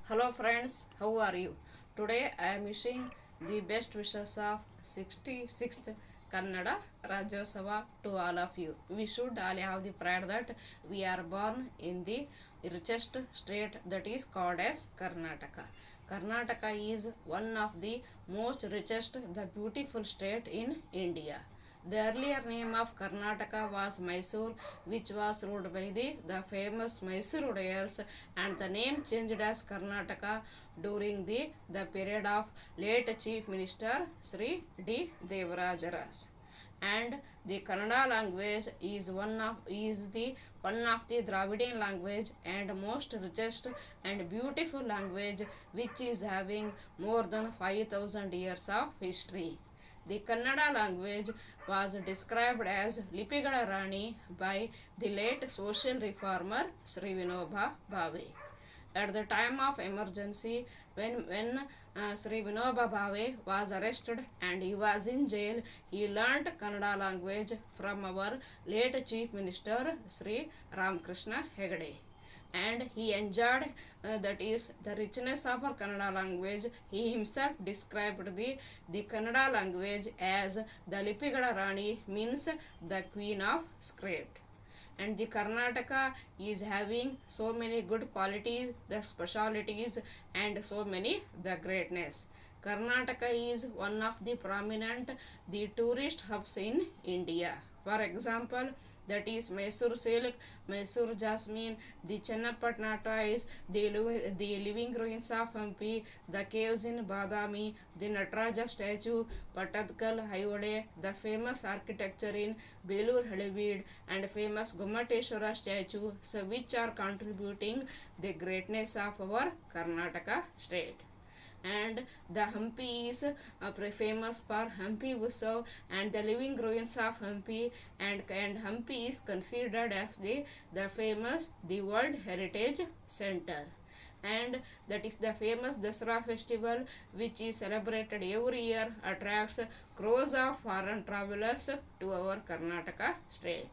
Hello friends, how are you? Today I am wishing the best wishes of 66th Kannada Rajyosava to all of you. We should all have the pride that we are born in the richest state that is called as Karnataka. Karnataka is one of the most richest, the beautiful state in India. The earlier name of Karnataka was Mysore, which was ruled by the famous Mysore Udayars, and the name changed as Karnataka during the period of late Chief Minister Sri D. Devarajaras. And the Kannada language is one of the Dravidian language and most richest and beautiful language, which is having more than 5,000 years of history. The Kannada language was described as Lipigala Rani by the late social reformer Sri Vinoba Bhave. At the time of emergency, when Sri Vinoba Bhave was arrested and he was in jail, he learnt Kannada language from our late Chief Minister Sri Ramakrishna Hegde. And he enjoyed that is the richness of our Kannada language. He himself described the Kannada language as the Lipigala Rani, means the queen of script. And the Karnataka is having so many good qualities, the specialities, and so many the greatness. Karnataka is one of the prominent the tourist hubs in India. For example, that is Mysore silk, Mysore jasmine, the Channapatna toys, the living ruins of Hampi, the caves in Badami, the Nataraja statue, Patadkal Highway, the famous architecture in Belur Halebeedu, and famous Gomateshwara statue, so which are contributing the greatness of our Karnataka state. And the Hampi is famous for Hampi Utsav and the living ruins of Hampi, and Hampi is considered as the famous the World Heritage Center. And that is the famous Dasara festival, which is celebrated every year, attracts crores of foreign travelers to our Karnataka state.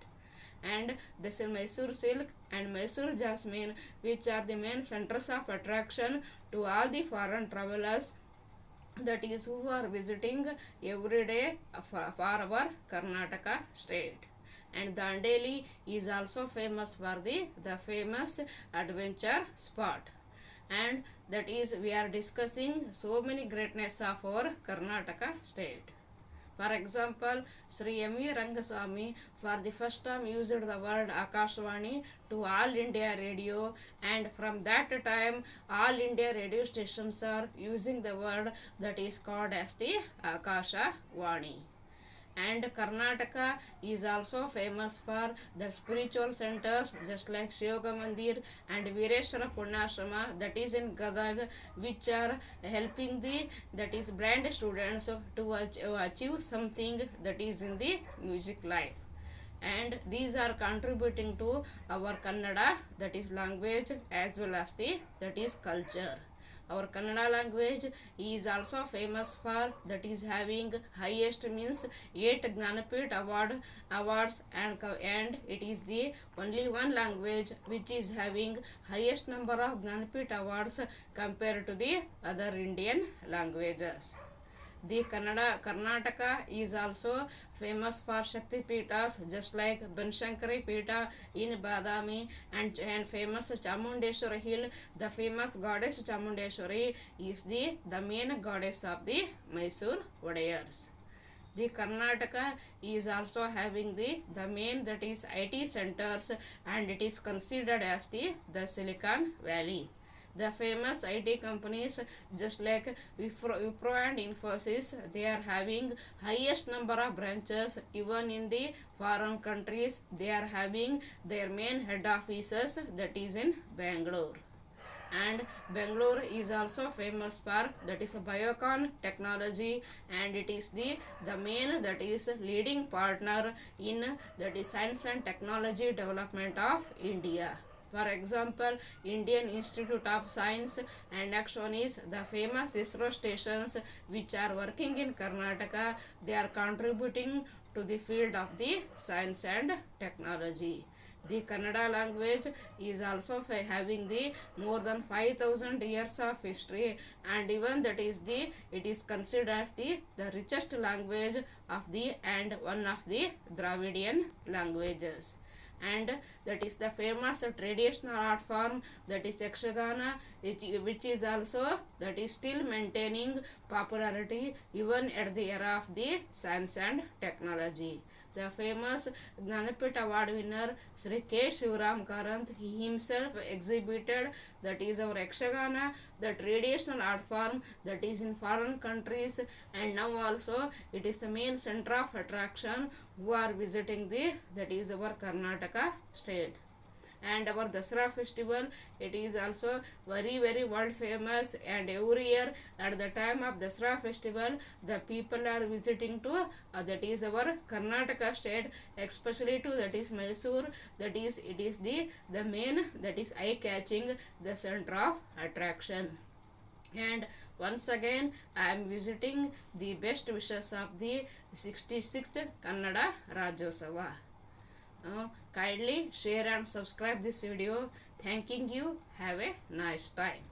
And this is Mysore silk and Mysore jasmine, which are the main centers of attraction to all the foreign travelers, that is who are visiting every day for our Karnataka state. And Dandeli is also famous for the famous adventure spot. And that is we are discussing so many greatness of our Karnataka state. For example, Sri M. V. Rangaswamy for the first time used the word Akashvani to All India Radio, and from that time All India radio stations are using the word that is called as the Akasha Vani. And Karnataka is also famous for the spiritual centers just like Shivoga Mandir and Vireshwara Punyashrama, that is in Gadag, which are helping that is blind students to achieve something that is in the music life. And these are contributing to our Kannada, that is language, as well as that is culture. Our Kannada language is also famous for that is having highest means 8 Gnanapith awards, and it is the only one language which is having highest number of Gnanapith awards compared to the other Indian languages. The Karnataka is also famous for Shakti Peethas, just like Banshankari Peetha in Badami, and famous Chamundeshwari Hill. The famous goddess Chamundeshwari is the main goddess of the Mysore Udayars. The Karnataka is also having the main that is IT centers, and it is considered as the Silicon Valley. The famous IT companies just like Wipro and Infosys, they are having highest number of branches. Even in the foreign countries, they are having their main head offices, that is in Bangalore. And Bangalore is also famous for that is Biocon technology, and it is the main that is leading partner in that is science and technology development of India. For example, Indian Institute of Science, and next one is the famous ISRO stations which are working in Karnataka. They are contributing to the field of the science and technology. The Kannada language is also having the more than 5,000 years of history, and even that is it is considered as the richest language of the and one of the Dravidian languages. And that is the famous traditional art form, that is Yakshagana, which is also that is still maintaining popularity even at the era of the science and technology. The famous Gnanapit Award winner Sri K. Shivaram Karanth, he himself exhibited that is our Yakshagana, the traditional art form that is in foreign countries, and now also it is the main center of attraction who are visiting that is our Karnataka state. And our Dasara festival, it is also very world famous, and every year at the time of Dasara festival the people are visiting to that is our Karnataka state, especially to that is Mysore. That is it is the main, that is eye catching, the center of attraction. And once again I am visiting the best wishes of the 66th Kannada Rajyotsava. Kindly share and subscribe this video. Thanking you. Have a nice time.